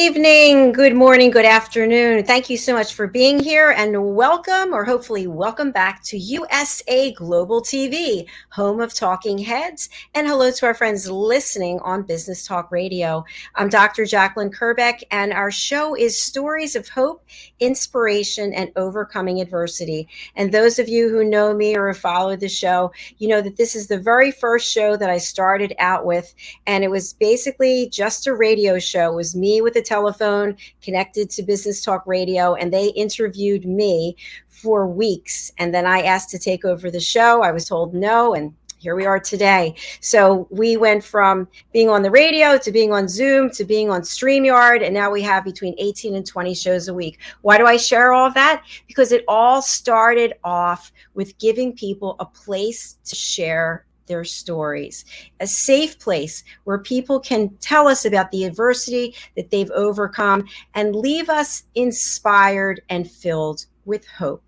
evening, good morning, good afternoon. Thank you so much for being here and welcome, or hopefully welcome back to USA Global TV, home of talking heads. And hello to our friends listening on Business Talk Radio. I'm Dr. Jacalyn Kerbeck, and our show is Stories of Hope, Inspiration, and Overcoming Adversity. And those of you who know me or have followed the show, you know that this is the very first show that I started out with, and it was basically just a radio show. It was me with a telephone connected to Business Talk Radio, and they interviewed me for weeks. And then I asked to take over the show. I was told no, and here we are today. So we went from being on the radio to being on Zoom to being on StreamYard, and now we have between 18 and 20 shows a week. Why do I share all of that? Because it all started off with giving people a place to share their stories, a safe place where people can tell us about the adversity that they've overcome and leave us inspired and filled with hope.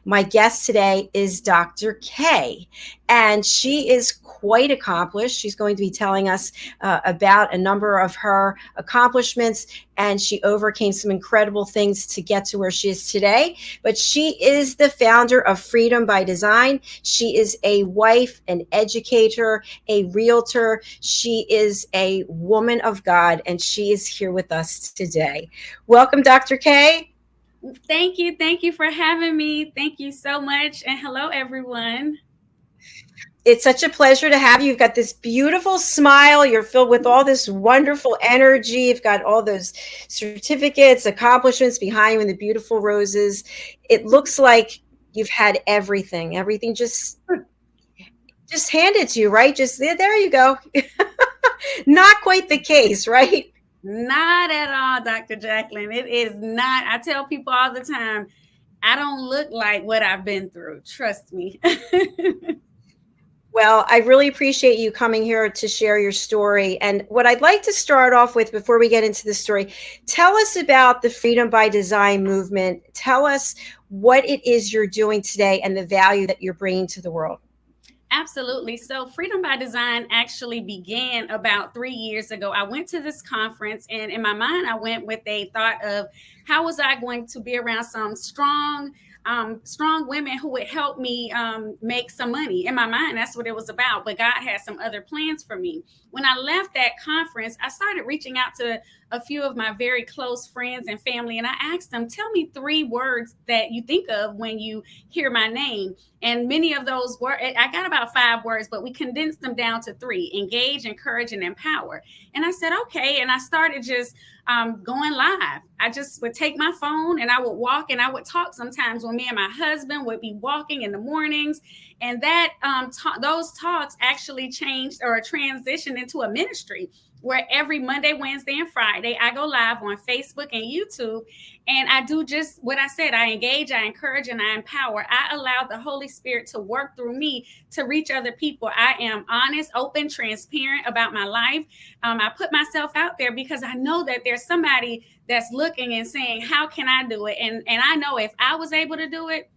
My guest today is Dr. K, and she is quite accomplished. She's going to be telling us about a number of her accomplishments, and she overcame some incredible things to get to where she is today. But she is the founder of Freedom by Design. She is a wife, an educator, a realtor. She is a woman of God, and she is here with us today. Welcome, Dr. K. Thank you. Thank you for having me. Thank you so much. And hello, everyone. It's such a pleasure to have you. You've got this beautiful smile. You're filled with all this wonderful energy. You've got all those certificates, accomplishments behind you, and the beautiful roses. It looks like you've had everything. Everything just handed to you, right? Just there you go. Not quite the case, right? Not at all, Dr. Jacalyn. It is not. I tell people all the time, I don't look like what I've been through. Trust me. Well, I really appreciate you coming here to share your story. And what I'd like to start off with before we get into the story, tell us about the Freedom by Design movement. Tell us what it is you're doing today and the value that you're bringing to the world. Absolutely. So Freedom by Design actually began about 3 years ago. I went to this conference, and in my mind, I went with a thought of how was I going to be around some strong women who would help me make some money. In my mind, that's what it was about. But God had some other plans for me. When I left that conference, I started reaching out to a few of my very close friends and family, and I asked them, tell me 3 words that you think of when you hear my name. And many of those were, I got about 5 words, but we condensed them down to 3: engage, encourage, and empower. And I said, okay. And I started just going live. I just would take my phone and I would walk and I would talk sometimes when me and my husband would be walking in the mornings. And that those talks actually changed or transitioned into a ministry where every Monday, Wednesday, and Friday, I go live on Facebook and YouTube. And I do just what I said. I engage, I encourage, and I empower. I allow the Holy Spirit to work through me to reach other people. I am honest, open, transparent about my life. I put myself out there because I know that there's somebody that's looking and saying, how can I do it? And I know if I was able to do it,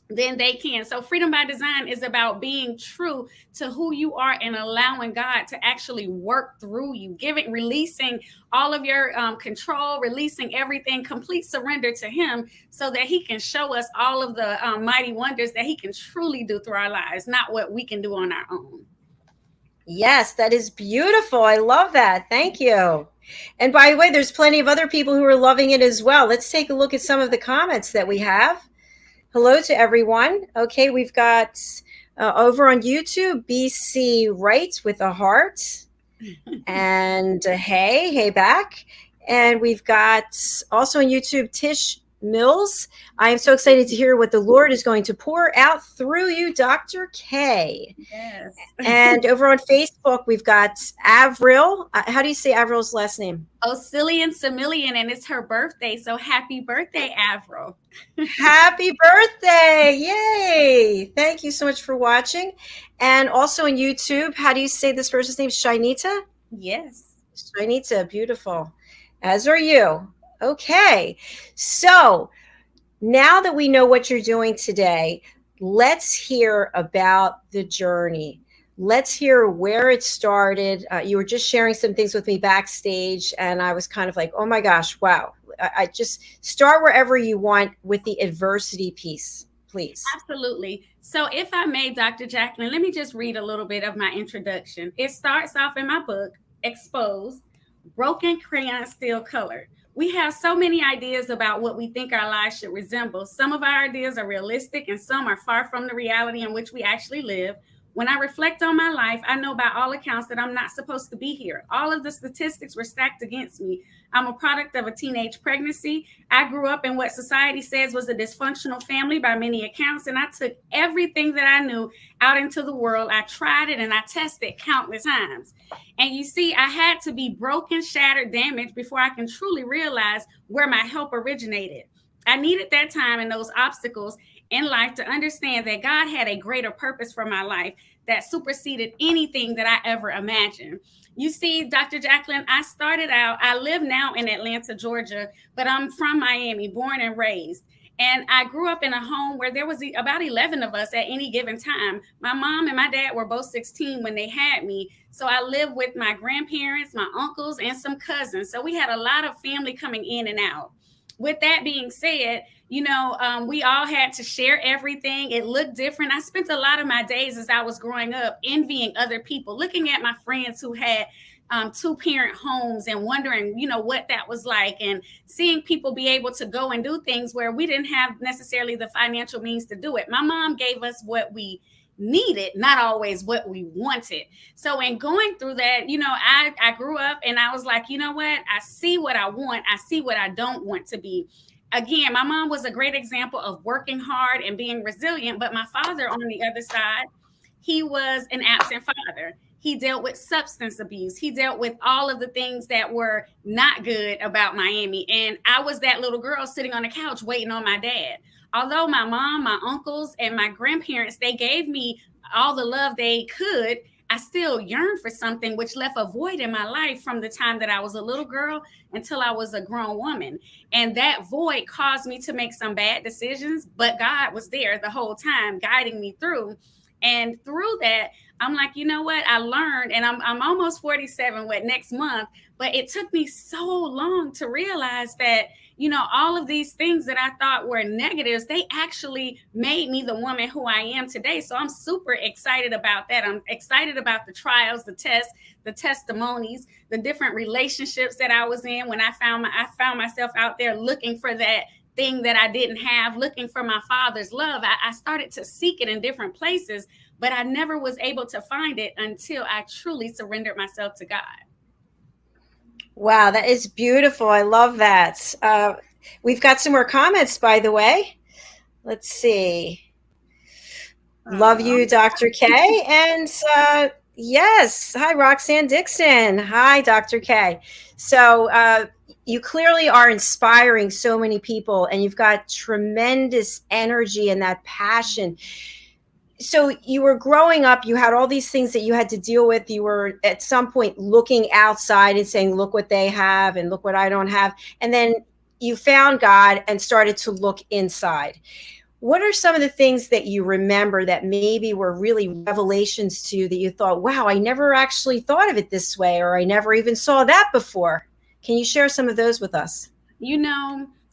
then they can. So Freedom by Design is about being true to who you are and allowing God to actually work through you, releasing all of your control, releasing everything, complete surrender to Him so that He can show us all of the mighty wonders that He can truly do through our lives, not what we can do on our own. Yes, that is beautiful. I love that. Thank you. And by the way, there's plenty of other people who are loving it as well. Let's take a look at some of the comments that we have. Hello to everyone. Okay, we've got over on YouTube, BC Writes with a heart. And hey back. And we've got also on YouTube, Tish Mills. I am so excited to hear what the Lord is going to pour out through you, Dr. K. Yes. And over on Facebook, we've got Avril. How do you say Avril's last name? Ocillian Similian, and it's her birthday. So happy birthday, Avril. Happy birthday. Yay. Thank you so much for watching. And also on YouTube, how do you say this person's name? Shinita? Yes. Shinita, beautiful. As are you. Okay. So now that we know what you're doing today, let's hear about the journey. Let's hear where it started. You were just sharing some things with me backstage, and I was kind of like, oh my gosh, wow. I just start wherever you want with the adversity piece, please. Absolutely. So, if I may, Dr. Jacalyn, let me just read a little bit of my introduction. It starts off in my book, Exposed, Broken Crayon Still Colored. We have so many ideas about what we think our lives should resemble. Some of our ideas are realistic and some are far from the reality in which we actually live. When I reflect on my life, I know by all accounts that I'm not supposed to be here. All of the statistics were stacked against me. I'm a product of a teenage pregnancy. I grew up in what society says was a dysfunctional family by many accounts, and I took everything that I knew out into the world. I tried it and I tested countless times. And you see, I had to be broken, shattered, damaged before I can truly realize where my help originated. I needed that time and those obstacles in life to understand that God had a greater purpose for my life that superseded anything that I ever imagined. You see, Dr. Jacalyn, I started out, I live now in Atlanta, Georgia, but I'm from Miami, born and raised. And I grew up in a home where there was about 11 of us at any given time. My mom and my dad were both 16 when they had me. So I lived with my grandparents, my uncles, and some cousins. So we had a lot of family coming in and out. With that being said, we all had to share everything. It looked different. I spent a lot of my days as I was growing up envying other people, looking at my friends who had two-parent homes and wondering, what that was like, and seeing people be able to go and do things where we didn't have necessarily the financial means to do it. My mom gave us what we needed, not always what we wanted. So in going through that, I grew up and I was like, you know what? I see what I want. I see what I don't want to be. Again, my mom was a great example of working hard and being resilient, but my father on the other side, he was an absent father. He dealt with substance abuse. He dealt with all of the things that were not good about Miami. And I was that little girl sitting on the couch waiting on my dad. Although my mom, my uncles, and my grandparents, they gave me all the love they could, I still yearned for something, which left a void in my life from the time that I was a little girl until I was a grown woman. And that void caused me to make some bad decisions, but God was there the whole time guiding me through. And through that, I'm like, you know what? I learned, and I'm almost 47, next month, but it took me so long to realize that, all of these things that I thought were negatives, they actually made me the woman who I am today. So I'm super excited about that. I'm excited about the trials, the tests, the testimonies, the different relationships that I was in when I found myself out there looking for that thing that I didn't have, looking for my father's love. I started to seek it in different places, but I never was able to find it until I truly surrendered myself to God. Wow, that is beautiful. I love that. We've got some more comments, by the way. Let's see. Love you, Dr. K. And yes, hi, Roxanne Dixon. Hi, Dr. K. So you clearly are inspiring so many people, and you've got tremendous energy and that passion. So you were growing up, you had all these things that you had to deal with. You were at some point looking outside and saying, look what they have and look what I don't have. And then you found God and started to look inside. What are some of the things that you remember that maybe were really revelations to you that you thought, wow, I never actually thought of it this way, or I never even saw that before? Can you share some of those with us?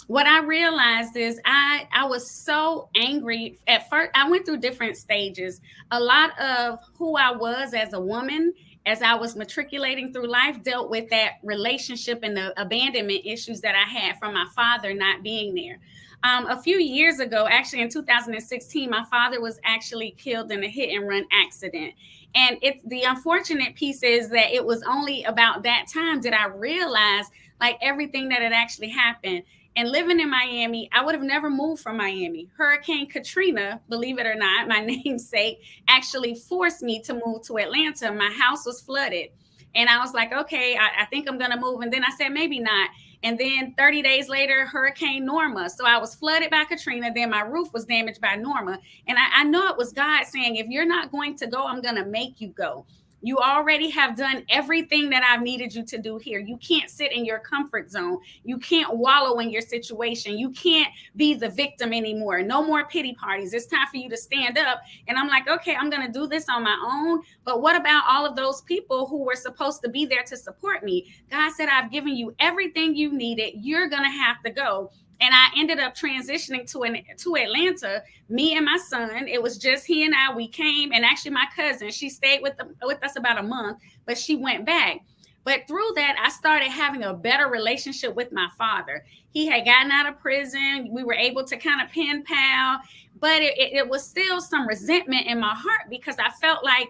What I realized is I was so angry at first. I went through different stages. A lot of who I was as a woman, as I was matriculating through life, dealt with that relationship and the abandonment issues that I had from my father not being there. A few years ago, actually in 2016, my father was actually killed in a hit and run accident. And it's the unfortunate piece is that it was only about that time did I realize like everything that had actually happened. And living in Miami, I would have never moved from Miami. Hurricane Katrina, believe it or not, my namesake, actually forced me to move to Atlanta. My house was flooded. And I was like, okay, I think I'm going to move. And then I said, maybe not. And then 30 days later, Hurricane Norma. So I was flooded by Katrina. Then my roof was damaged by Norma. And I know it was God saying, if you're not going to go, I'm going to make you go. You already have done everything that I've needed you to do here. You can't sit in your comfort zone. You can't wallow in your situation. You can't be the victim anymore. No more pity parties. It's time for you to stand up. And I'm like, okay, I'm going to do this on my own. But what about all of those people who were supposed to be there to support me? God said, I've given you everything you needed. You're going to have to go. And I ended up transitioning to Atlanta. Me and my son. It was just he and I. We came, and actually my cousin, she stayed with us about a month, but she went back. But through that, I started having a better relationship with my father. He had gotten out of prison. We were able to kind of pen pal, but it was still some resentment in my heart because I felt like,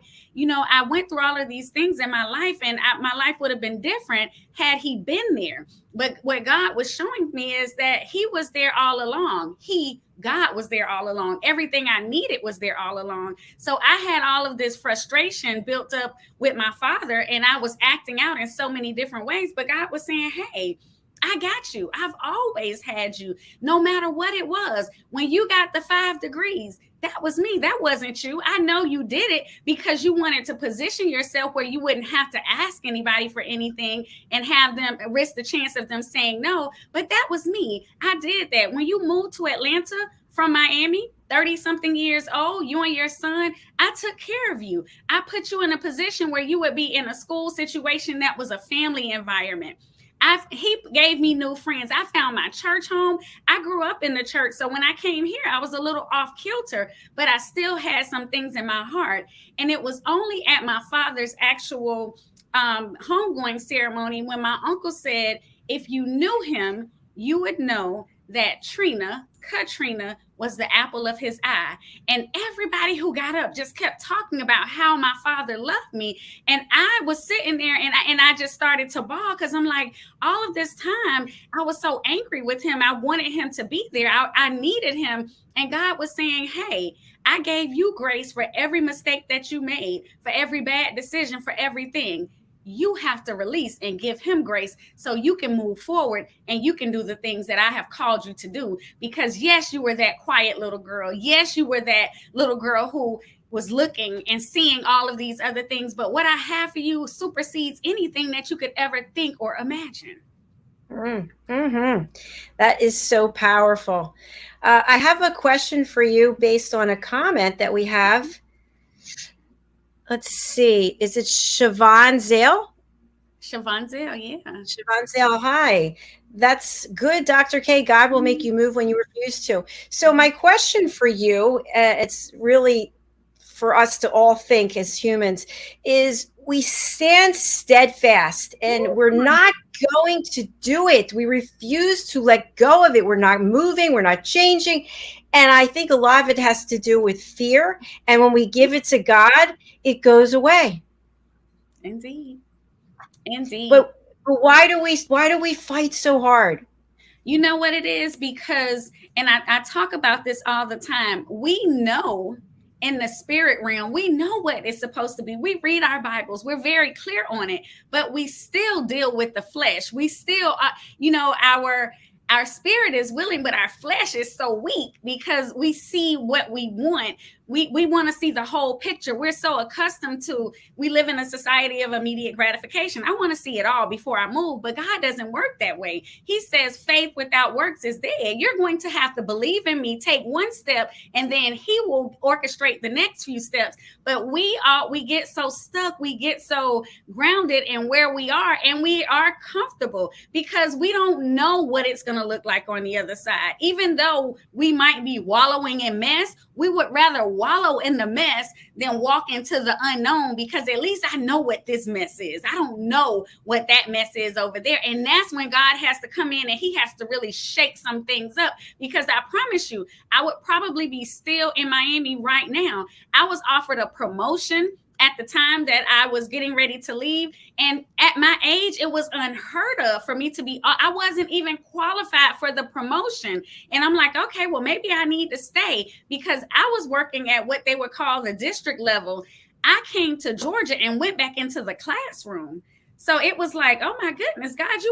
I went through all of these things in my life, and my life would have been different had he been there. But what God was showing me is that he was there all along. God was there all along. Everything I needed was there all along. So I had all of this frustration built up with my father, and I was acting out in so many different ways. But God was saying, hey, I got you. I've always had you, no matter what it was. When you got the 5 degrees, that was me. That wasn't you. I know you did it because you wanted to position yourself where you wouldn't have to ask anybody for anything and have them risk the chance of them saying no. But that was me. I did that. When you moved to Atlanta from Miami, 30 something years old, you and your son, I took care of you. I put you in a position where you would be in a school situation that was a family environment. He gave me new friends. I found my church home. I grew up in the church. So when I came here, I was a little off kilter, but I still had some things in my heart. And it was only at my father's actual homegoing ceremony when my uncle said, if you knew him, you would know that Katrina was the apple of his eye. And everybody who got up just kept talking about how my father loved me. And I was sitting there and I just started to bawl because I'm like, all of this time, I was so angry with him. I wanted him to be there. I needed him. And God was saying, hey, I gave you grace for every mistake that you made, for every bad decision, for everything. You have to release and give him grace so you can move forward and you can do the things that I have called you to do. Because yes, you were that quiet little girl. Yes, you were that little girl who was looking and seeing all of these other things. But what I have for you supersedes anything that you could ever think or imagine. Mm-hmm. That is so powerful. I have a question for you based on a comment that we have. Let's see. Is it Siobhan Zale? Siobhan Zale, yeah. Siobhan Zale, hi. That's good, Dr. K. God will make you move when you refuse to. So my question for you, it's really for us to all think as humans, is we stand steadfast and we're not going to do it. We refuse to let go of it. We're not moving. We're not changing. And I think a lot of it has to do with fear. And when we give it to God, it goes away. Indeed. Indeed. But why do we fight so hard? You know what it is? Because, and I talk about this all the time, we know in the spirit realm, we know what it's supposed to be. We read our Bibles, we're very clear on it, but we still deal with the flesh. We still, our spirit is willing, but our flesh is so weak because we see what we want. We want to see the whole picture. We're so accustomed to, we live in a society of immediate gratification. I want to see it all before I move, but God doesn't work that way. He says faith without works is dead. You're going to have to believe in me, take one step, and then he will orchestrate the next few steps. But we get so stuck, we get so grounded in where we are, and we are comfortable because we don't know what it's going to look like on the other side. Even though we might be wallowing in mess, we would rather wallow in the mess than walk into the unknown, because at least I know what this mess is. I don't know what that mess is over there. And that's when God has to come in and he has to really shake some things up, because I promise you, I would probably be still in Miami right now. I was offered a promotion at the time that I was getting ready to leave. And at my age, it was unheard of for me to be, I wasn't even qualified for the promotion. And I'm like, okay, well, maybe I need to stay, because I was working at what they would call the district level. I came to Georgia and went back into the classroom. So it was like, oh my goodness, God,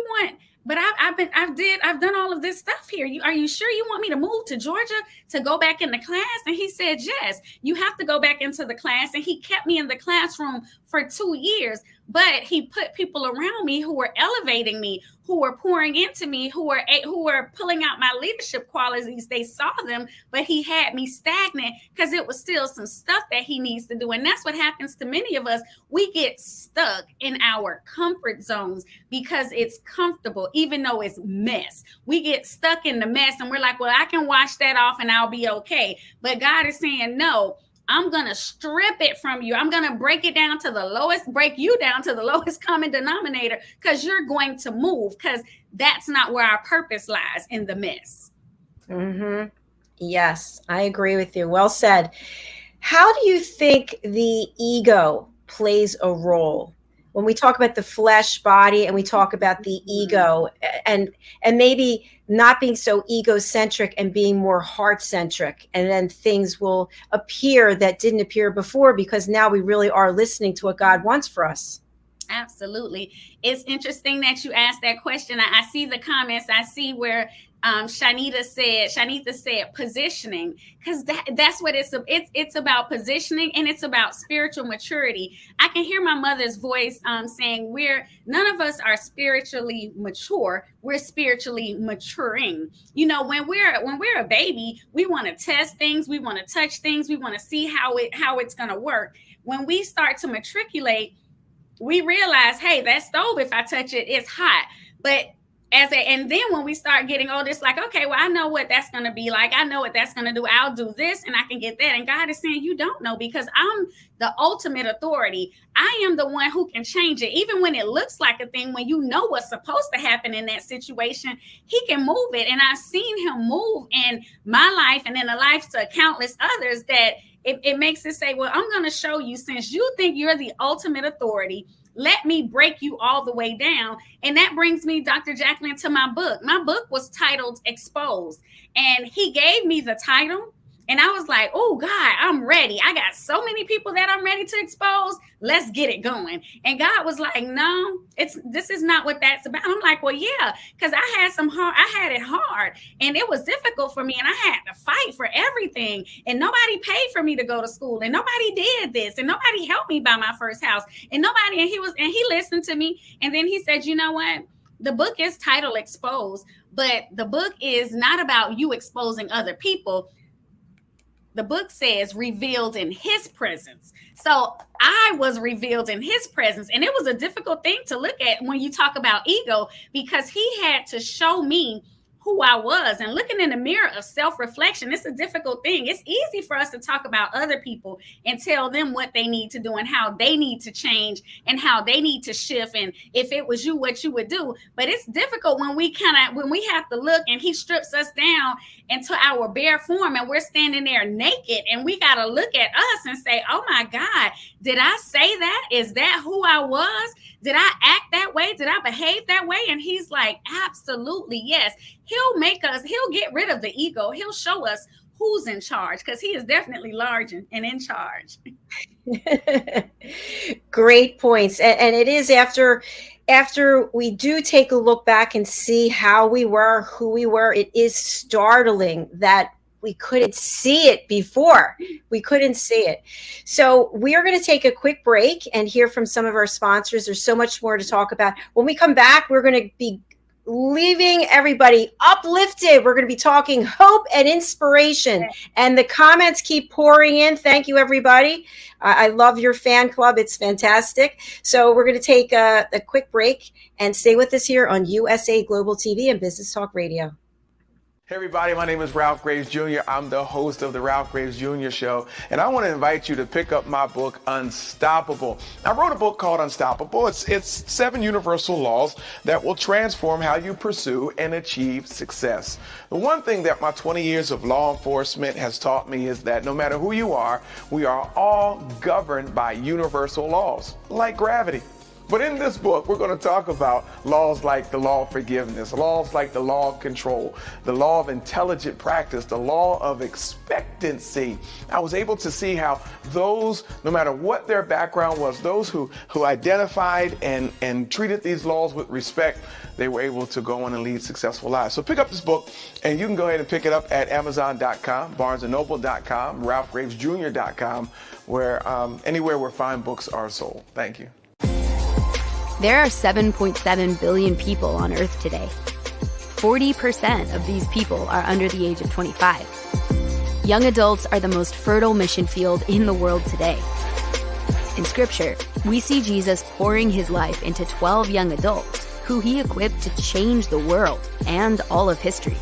but I've done all of this stuff here. Are you sure you want me to move to Georgia to go back into class? And he said, yes, you have to go back into the class. And he kept me in the classroom for 2 years, but he put people around me who were elevating me, who were pouring into me, who were pulling out my leadership qualities. They saw them, but he had me stagnant because it was still some stuff that he needs to do. And that's what happens to many of us. We get stuck in our comfort zones because it's comfortable, even though it's mess. We get stuck in the mess and we're like, well, I can wash that off and I'll be okay. But God is saying, no, I'm going to strip it from you. I'm going to break you down to the lowest common denominator, because you're going to move, because that's not where our purpose lies, in the mess. Mm-hmm. Yes, I agree with you. Well said. How do you think the ego plays a role when we talk about the flesh body and we talk about the ego, and maybe not being so egocentric and being more heart-centric, and then things will appear that didn't appear before because now we really are listening to what God wants for us? Absolutely. It's interesting that you asked that question. I see the comments. I see where Shanita said positioning, because that's what it's about, positioning, and it's about spiritual maturity. I can hear my mother's voice saying none of us are spiritually mature. We're spiritually maturing. You know, when we're a baby, we want to test things, we want to touch things, we want to see how it's going to work. When we start to matriculate, we realize, hey, that stove, if I touch it, it's hot. But and then when we start getting older, it's like, okay, well, I know what that's going to be like. I know what that's going to do. I'll do this and I can get that. And God is saying, you don't know, because I'm the ultimate authority. I am the one who can change it. Even when it looks like a thing, when you know what's supposed to happen in that situation, he can move it. And I've seen him move in my life and in the lives of countless others, that it makes it say, well, I'm going to show you, since you think you're the ultimate authority, let me break you all the way down. And that brings me, Dr. Jacalyn, to my book. My book was titled Exposed. And he gave me the title. And I was like, oh, God, I'm ready. I got so many people that I'm ready to expose. Let's get it going. And God was like, no, this is not what that's about. I'm like, well, yeah, because I had it hard, and it was difficult for me, and I had to fight for everything, and nobody paid for me to go to school, and nobody did this, and nobody helped me buy my first house, and he listened to me. And then he said, you know what? The book is titled Exposed, but the book is not about you exposing other people. The book says revealed in his presence. So I was revealed in his presence. And it was a difficult thing to look at when you talk about ego, because he had to show me who I was. And looking in the mirror of self-reflection, it's a difficult thing. It's easy for us to talk about other people and tell them what they need to do and how they need to change and how they need to shift, and if it was you, what you would do. But it's difficult when we have to look, and he strips us down into our bare form, and we're standing there naked, and we got to look at us and say, oh my God, did I say that? Is that who I was? Did I act that way? Did I behave that way? And he's like, absolutely, yes. He'll get rid of the ego. He'll show us who's in charge, because he is definitely large and in charge. Great points. And it is after we do take a look back and see how we were, who we were, it is startling that we couldn't see it before. We couldn't see it. So we are going to take a quick break and hear from some of our sponsors. There's so much more to talk about. When we come back, we're going to be leaving everybody uplifted. We're going to be talking hope and inspiration. And the comments keep pouring in. Thank you, everybody. I love your fan club. It's fantastic. So we're going to take a quick break and stay with us here on USA Global TV and Business Talk Radio. Hey everybody, my name is Ralph Graves Jr. I'm the host of the Ralph Graves Jr. Show, and I want to invite you to pick up my book, Unstoppable. I wrote a book called Unstoppable. It's 7 universal laws that will transform how you pursue and achieve success. The one thing that my 20 years of law enforcement has taught me is that no matter who you are, we are all governed by universal laws, like gravity. But in this book, we're going to talk about laws like the law of forgiveness, laws like the law of control, the law of intelligent practice, the law of expectancy. I was able to see how those, no matter what their background was, those who identified and treated these laws with respect, they were able to go on and lead successful lives. So pick up this book, and you can go ahead and pick it up at Amazon.com, BarnesandNoble.com, RalphGravesJr.com, where anywhere where fine books are sold. Thank you. There are 7.7 billion people on Earth today. 40% of these people are under the age of 25. Young adults are the most fertile mission field in the world today. In Scripture, we see Jesus pouring his life into 12 young adults who he equipped to change the world and all of history.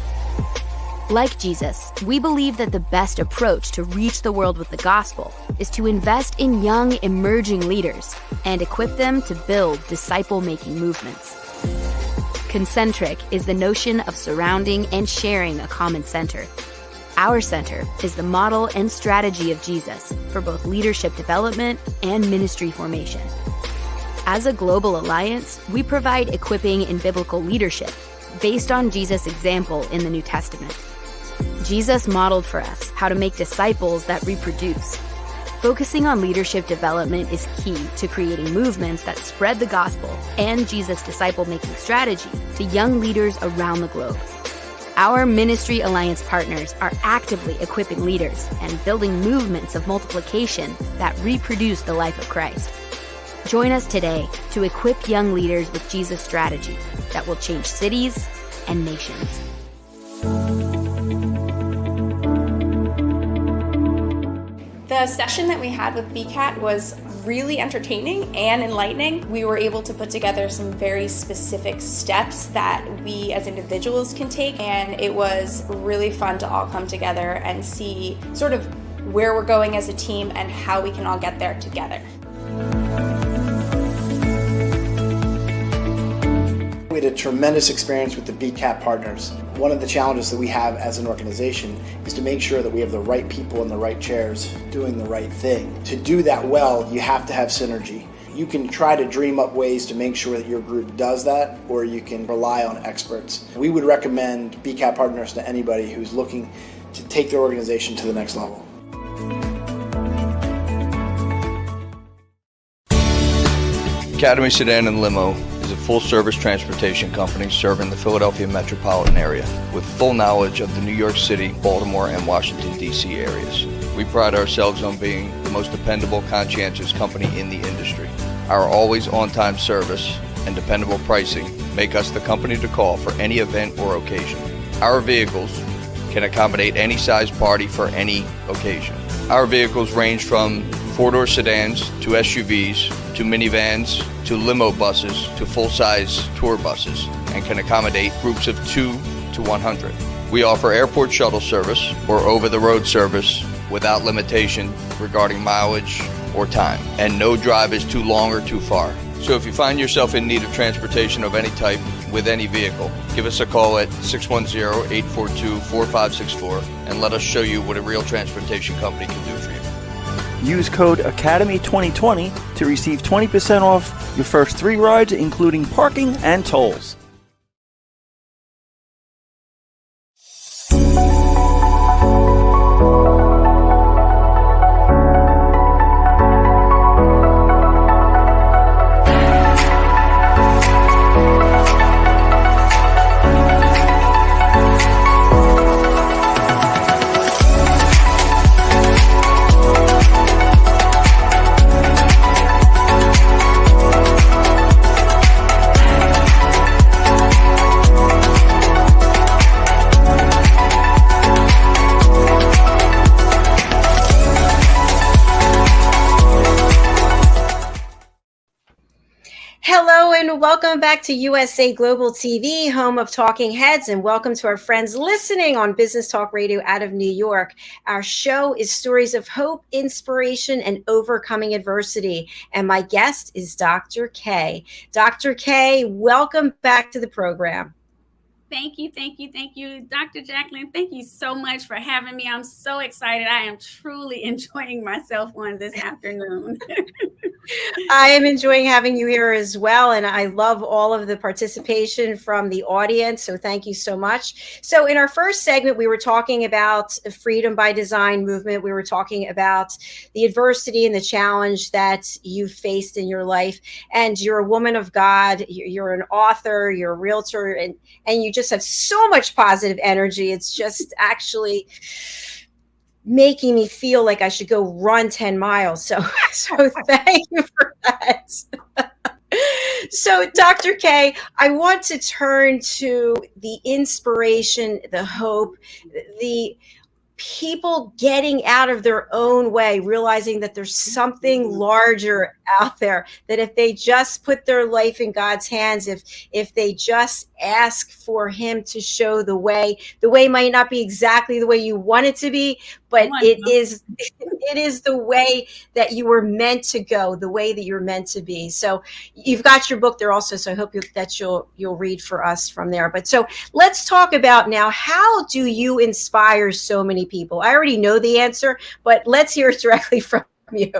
Like Jesus, we believe that the best approach to reach the world with the gospel is to invest in young, emerging leaders and equip them to build disciple-making movements. Concentric is the notion of surrounding and sharing a common center. Our center is the model and strategy of Jesus for both leadership development and ministry formation. As a global alliance, we provide equipping in biblical leadership based on Jesus' example in the New Testament. Jesus modeled for us how to make disciples that reproduce. Focusing on leadership development is key to creating movements that spread the gospel and Jesus' disciple-making strategy to young leaders around the globe. Our Ministry Alliance partners are actively equipping leaders and building movements of multiplication that reproduce the life of Christ. Join us today to equip young leaders with Jesus' strategy that will change cities and nations. The session that we had with BCAT was really entertaining and enlightening. We were able to put together some very specific steps that we as individuals can take, and it was really fun to all come together and see sort of where we're going as a team and how we can all get there together. We had a tremendous experience with the BCAT partners. One of the challenges that we have as an organization is to make sure that we have the right people in the right chairs doing the right thing. To do that well, you have to have synergy. You can try to dream up ways to make sure that your group does that, or you can rely on experts. We would recommend BCAT partners to anybody who's looking to take their organization to the next level. Academy Sedan and Limo is a full-service transportation company serving the Philadelphia metropolitan area with full knowledge of the New York City, Baltimore, and Washington, D.C. areas. We pride ourselves on being the most dependable, conscientious company in the industry. Our always on-time service and dependable pricing make us the company to call for any event or occasion. Our vehicles can accommodate any size party for any occasion. Our vehicles range from four-door sedans to SUVs to minivans to limo buses to full-size tour buses and can accommodate groups of 2 to 100. We offer airport shuttle service or over-the-road service without limitation regarding mileage or time, and no drive is too long or too far. So if you find yourself in need of transportation of any type with any vehicle, give us a call at 610-842-4564 and let us show you what a real transportation company can do for you. Use code ACADEMY2020 to receive 20% off your first 3 rides, including parking and tolls. Hello and welcome back to USA Global TV, home of Talking Heads, and welcome to our friends listening on Business Talk Radio out of New York. Our show is stories of hope, inspiration, and overcoming adversity. And my guest is Dr. K. Dr. K, welcome back to the program. Thank you. Dr. Jacalyn, thank you so much for having me. I'm so excited. I am truly enjoying myself on this afternoon. I am enjoying having you here as well. And I love all of the participation from the audience. So thank you so much. So in our first segment, we were talking about the Freedom by Design movement. We were talking about the adversity and the challenge that you've faced in your life. And you're a woman of God. You're an author, you're a realtor, and you just have so much positive energy. It's just actually making me feel like I should go run 10 miles. So thank you for that. So, Dr. K, I want to turn to the inspiration, the hope, the people getting out of their own way, realizing that there's something larger out there, that if they just put their life in God's hands, if they just ask for him to show the way might not be exactly the way you want it to be, but it is the way that you were meant to go, the way that you're meant to be. So you've got your book there also, so I hope that you'll read for us from there. But so let's talk about now, how do you inspire so many people? I already know the answer, but let's hear it directly from you.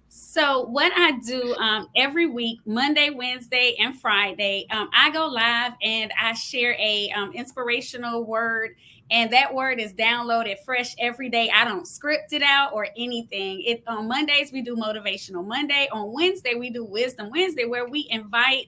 So what I do every week, Monday, Wednesday, and Friday, I go live and I share a inspirational word. And that word is downloaded fresh every day. I don't script it out or anything. On Mondays, we do Motivational Monday. On Wednesday, we do Wisdom Wednesday, where we invite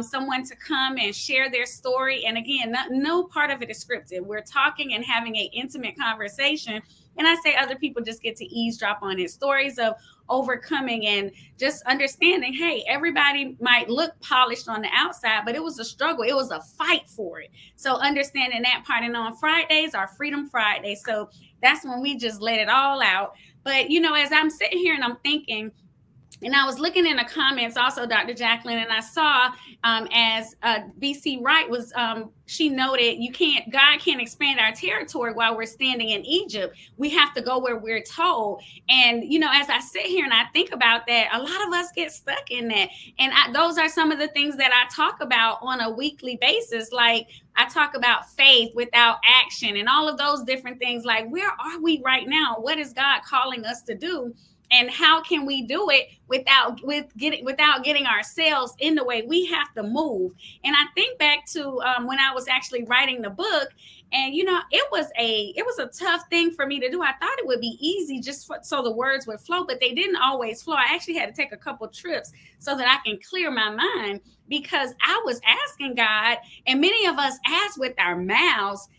someone to come and share their story. And again, no part of it is scripted. We're talking and having an intimate conversation. And I say other people just get to eavesdrop on it. Stories of overcoming and just understanding, hey, everybody might look polished on the outside, but it was a struggle. It was a fight for it. So understanding that part. And on Fridays are Freedom Friday. So that's when we just let it all out. But, as I'm sitting here and I'm thinking, and I was looking in the comments also, Dr. Jacalyn, and I saw as BC Wright was, she noted, God can't expand our territory while we're standing in Egypt. We have to go where we're told. And, as I sit here and I think about that, a lot of us get stuck in that. And those are some of the things that I talk about on a weekly basis. Like I talk about faith without action and all of those different things. Like, where are we right now? What is God calling us to do? And how can we do it without getting ourselves in the way? We have to move. And I think back to when I was actually writing the book, and it was a tough thing for me to do. I thought it would be easy just so the words would flow, but they didn't always flow. I actually had to take a couple trips so that I can clear my mind, because I was asking God, and many of us ask with our mouths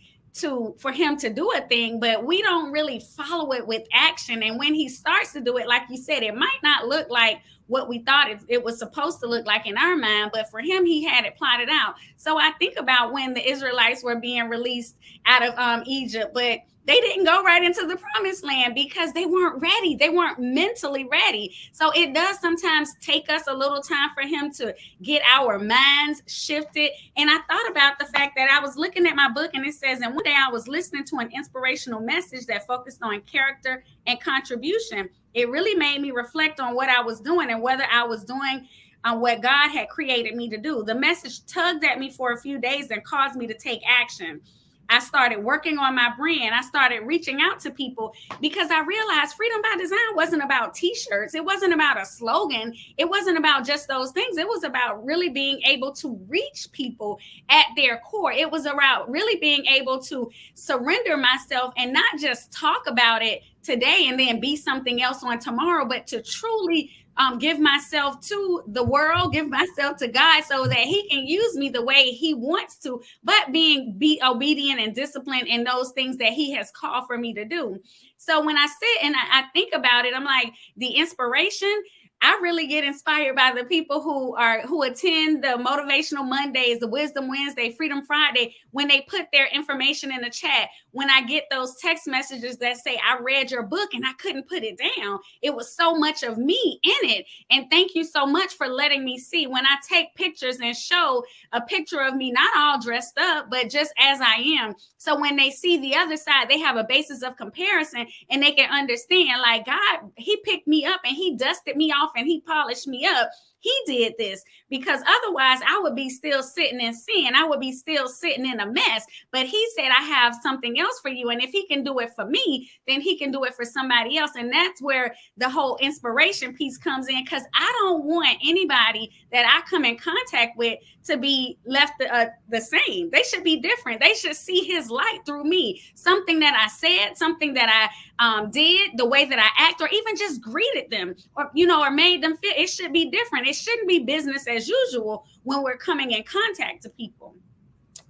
for him to do a thing, but we don't really follow it with action. And when he starts to do it, like you said, it might not look like what we thought it was supposed to look like in our mind, but for him, he had it plotted out. So I think about when the Israelites were being released out of Egypt, but they didn't go right into the promised land because they weren't ready. They weren't mentally ready. So it does sometimes take us a little time for him to get our minds shifted. And I thought about the fact that I was looking at my book, and it says, and one day I was listening to an inspirational message that focused on character and contribution. It really made me reflect on what I was doing and whether I was doing what God had created me to do. The message tugged at me for a few days and caused me to take action. I started working on my brand. I started reaching out to people because I realized Freedom by Design wasn't about t-shirts. It wasn't about a slogan. It wasn't about just those things. It was about really being able to reach people at their core. It was about really being able to surrender myself and not just talk about it today and then be something else on tomorrow, but to truly give myself to the world, give myself to God so that he can use me the way he wants to, but be obedient and disciplined in those things that he has called for me to do. So when I sit and I think about it, I'm like, the inspiration, I really get inspired by the people who attend the Motivational Mondays, the Wisdom Wednesday, Freedom Friday, when they put their information in the chat. When I get those text messages that say, I read your book and I couldn't put it down. It was so much of me in it. And thank you so much for letting me see. When I take pictures and show a picture of me, not all dressed up, but just as I am. So when they see the other side, they have a basis of comparison and they can understand, like, God, he picked me up and he dusted me off and he polished me up. he did this, because otherwise I would be still sitting in sin. I would be still sitting in a mess. But he said, I have something else for you. And if he can do it for me, then he can do it for somebody else. And that's where the whole inspiration piece comes in, because I don't want anybody that I come in contact with to be left the same. They should be different. They should see his light through me. Something that I said, something that I did, the way that I act, or even just greeted them, or, or made them feel. It should be different. It shouldn't be business as usual when we're coming in contact to people,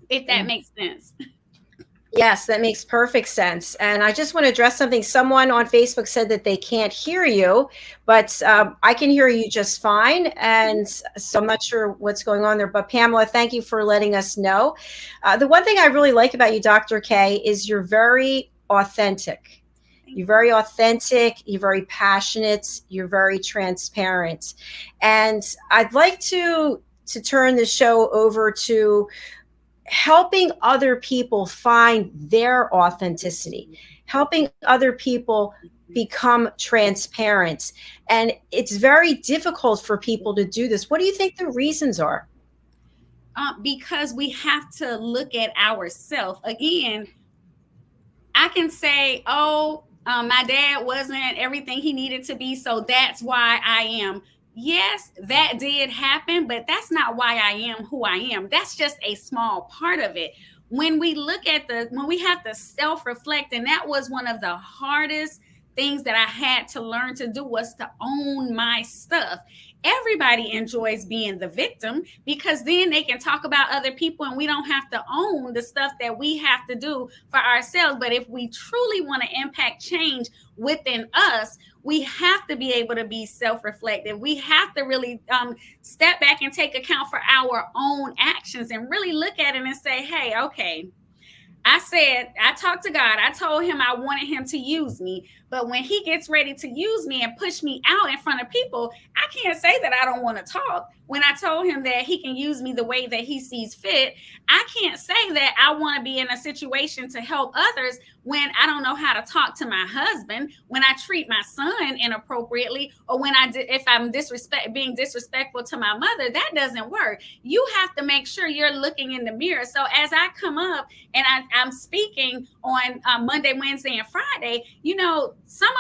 if that makes sense. Yes, that makes perfect sense. And I just want to address something. Someone on Facebook said that they can't hear you, but I can hear you just fine. And so I'm not sure what's going on there. But Pamela, thank you for letting us know. The one thing I really like about you, Dr. K, is you're very authentic. You're very authentic. You're very passionate. You're very transparent. And I'd like to turn the show over to helping other people find their authenticity, helping other people become transparent. And it's very difficult for people to do this. What do you think the reasons are? Because we have to look at ourselves. Again, I can say, my dad wasn't everything he needed to be, so that's why I am. Yes, that did happen, but that's not why I am who I am. That's just a small part of it. When we look at when we have to self-reflect, and that was one of the hardest things that I had to learn to do, was to own my stuff. Everybody enjoys being the victim, because then they can talk about other people and we don't have to own the stuff that we have to do for ourselves. But if we truly want to impact change within us, we have to be able to be self-reflective. We have to really step back and take account for our own actions and really look at it and say, hey, okay, I talked to God. I told him I wanted him to use me. But when he gets ready to use me and push me out in front of people, I can't say that I don't want to talk. When I told him that he can use me the way that he sees fit, I can't say that I want to be in a situation to help others when I don't know how to talk to my husband, when I treat my son inappropriately, or when if I'm being disrespectful to my mother. That doesn't work. You have to make sure you're looking in the mirror. So as I come up and I'm speaking on Monday, Wednesday, and Friday,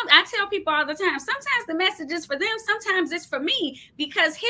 I tell people all the time, sometimes the message is for them, sometimes it's for me, because he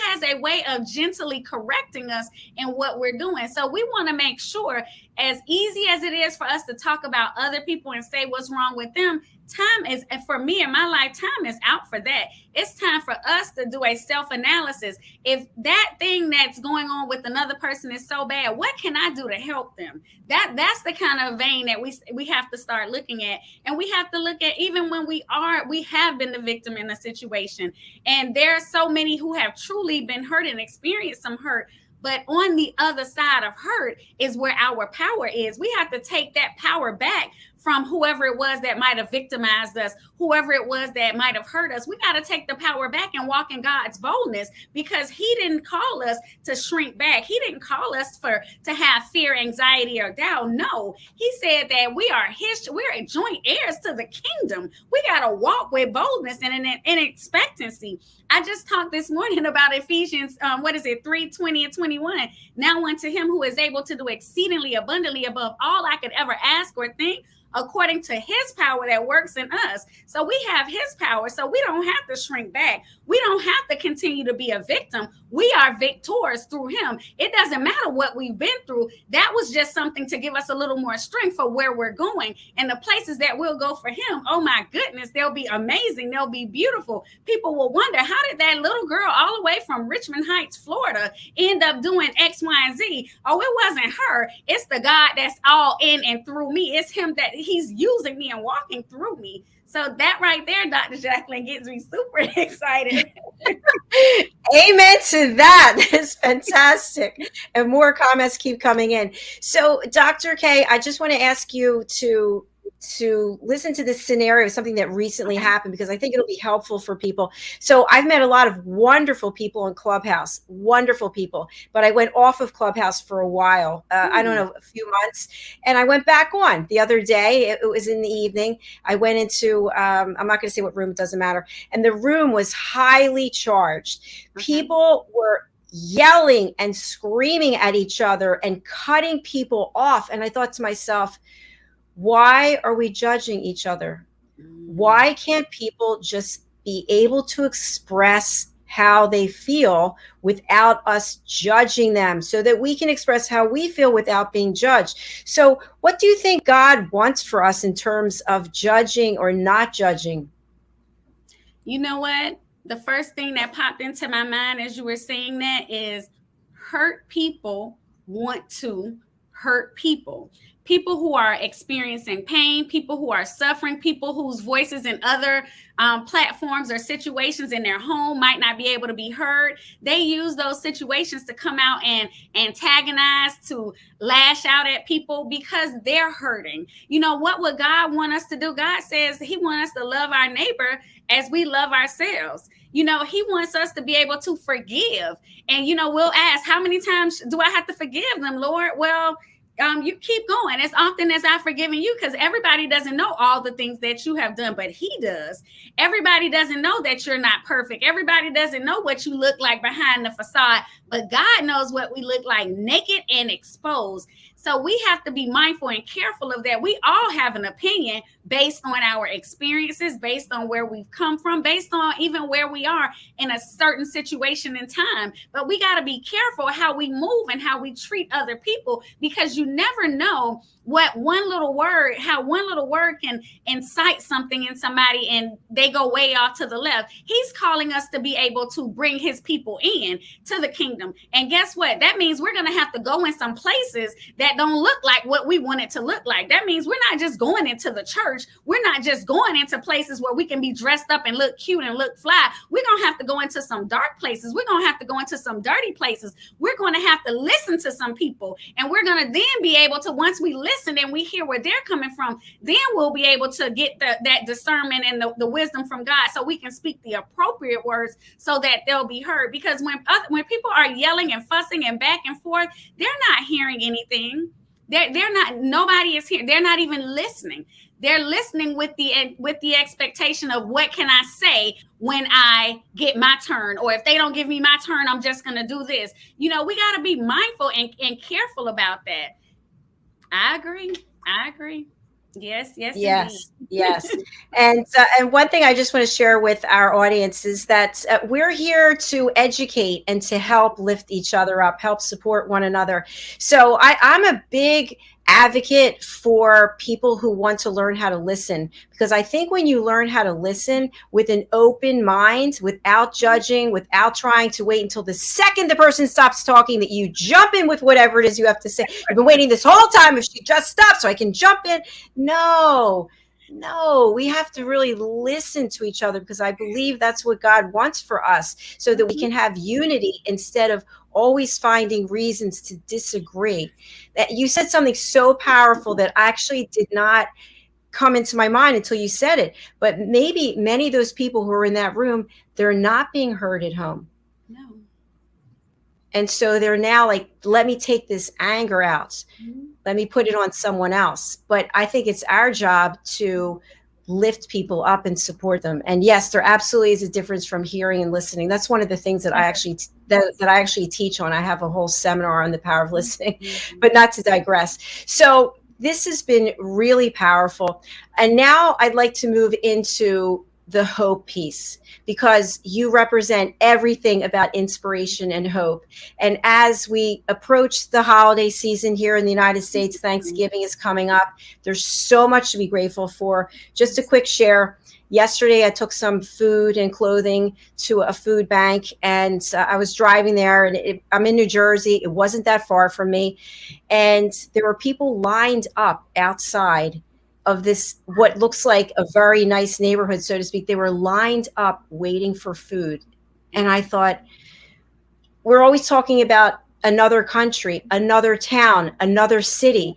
has a way of gently correcting us in what we're doing. So we want to make sure, as easy as it is for us to talk about other people and say what's wrong with them, time is, for me in my life, time is out for that. It's time for us to do a self-analysis. If that thing that's going on with another person is so bad, what can I do to help them? That's the kind of vein that we have to start looking at. And we have to look at, even when we have been the victim in a situation. And there are so many who have truly been hurt and experienced some hurt. But on the other side of hurt is where our power is. We have to take that power back from whoever it was that might have victimized us, whoever it was that might have hurt us. We got to take the power back and walk in God's boldness, because he didn't call us to shrink back. He didn't call us to have fear, anxiety, or doubt. No, he said that we're joint heirs to the kingdom. We got to walk with boldness and in expectancy. I just talked this morning about Ephesians, 3:20 and 21. Now unto him who is able to do exceedingly abundantly above all I could ever ask or think, according to his power that works in us. So we have his power, so we don't have to shrink back. We don't have to continue to be a victim. We are victors through him. It doesn't matter what we've been through. That was just something to give us a little more strength for where we're going. And the places that we'll go for him, oh my goodness, they'll be amazing. They'll be beautiful. People will wonder, how did that little girl all the way from Richmond Heights, Florida, end up doing X, Y, and Z? Oh, it wasn't her. It's the God that's all in and through me. It's him that he's using me and walking through me. So that right there, Dr. Jacalyn, gets me super excited. Amen to that. It's fantastic. And more comments keep coming in. So Dr. K, I just want to ask you to to listen to this scenario, something that recently happened, because I think it'll be helpful for people. So I've met a lot of wonderful people in Clubhouse, wonderful people, but I went off of Clubhouse for a while. I don't know, a few months, and I went back on the other day. It was in the evening. I went into, I'm not going to say what room, it doesn't matter. And the room was highly charged. People were yelling and screaming at each other and cutting people off. And I thought to myself, why are we judging each other? Why can't people just be able to express how they feel without us judging them, so that we can express how we feel without being judged? So what do you think God wants for us in terms of judging or not judging? You know what? The first thing that popped into my mind as you were saying that is, hurt people want to hurt people. People who are experiencing pain, people who are suffering, people whose voices in other platforms or situations in their home might not be able to be heard. They use those situations to come out and antagonize, to lash out at people because they're hurting. You know, what would God want us to do? God says he wants us to love our neighbor as we love ourselves. You know, he wants us to be able to forgive. And, you know, we'll ask, how many times do I have to forgive them, Lord? Well, you keep going as often as I've forgiven you, because everybody doesn't know all the things that you have done, but he does. Everybody doesn't know that you're not perfect. Everybody doesn't know what you look like behind the facade, but God knows what we look like naked and exposed. So we have to be mindful and careful of that. We all have an opinion based on our experiences, based on where we've come from, based on even where we are in a certain situation in time. But we got to be careful how we move and how we treat other people, because you never know what one little word, how one little word can incite something in somebody and they go way off to the left. He's calling us to be able to bring his people in to the kingdom. And guess what? That means we're going to have to go in some places that don't look like what we want it to look like. That means we're not just going into the church. We're not just going into places where we can be dressed up and look cute and look fly. We're going to have to go into some dark places. We're going to have to go into some dirty places. We're going to have to listen to some people. And we're going to then be able to, once we listen and we hear where they're coming from, then we'll be able to get that discernment and the wisdom from God, so we can speak the appropriate words so that they'll be heard. Because when people are yelling and fussing and back and forth, they're not hearing anything. They're not, nobody is here. They're not even listening. They're listening with the expectation of, what can I say when I get my turn? Or if they don't give me my turn, I'm just going to do this. You know, we got to be mindful and careful about that. I agree. Yes. And one thing I just want to share with our audience is that we're here to educate and to help lift each other up, help support one another. So I'm a big advocate for people who want to learn how to listen, because I think when you learn how to listen with an open mind, without judging, without trying to wait until the second the person stops talking, that you jump in with whatever it is you have to say. I've been waiting this whole time, if she just stops so I can jump in. No, we have to really listen to each other, because I believe that's what God wants for us, so that we can have unity instead of always finding reasons to disagree. That you said something so powerful that actually did not come into my mind until you said it. But maybe many of those people who are in that room, they're not being heard at home. No. And so they're now like, let me take this anger out. Mm-hmm. Let me put it on someone else. But I think it's our job to lift people up and support them. And yes, there absolutely is a difference from hearing and listening. That's one of the things that I actually that I actually teach on. I have a whole seminar on the power of listening, but not to digress. So this has been really powerful. And now I'd like to move into the hope piece, because you represent everything about inspiration and hope. And as we approach the holiday season here in the United States, Thanksgiving is coming up. There's so much to be grateful for. Just a quick share. Yesterday, I took some food and clothing to a food bank, and I was driving there, and I'm in New Jersey. It wasn't that far from me. And there were people lined up outside of this, what looks like a very nice neighborhood, so to speak. They were lined up waiting for food. And I thought, we're always talking about another country, another town, another city.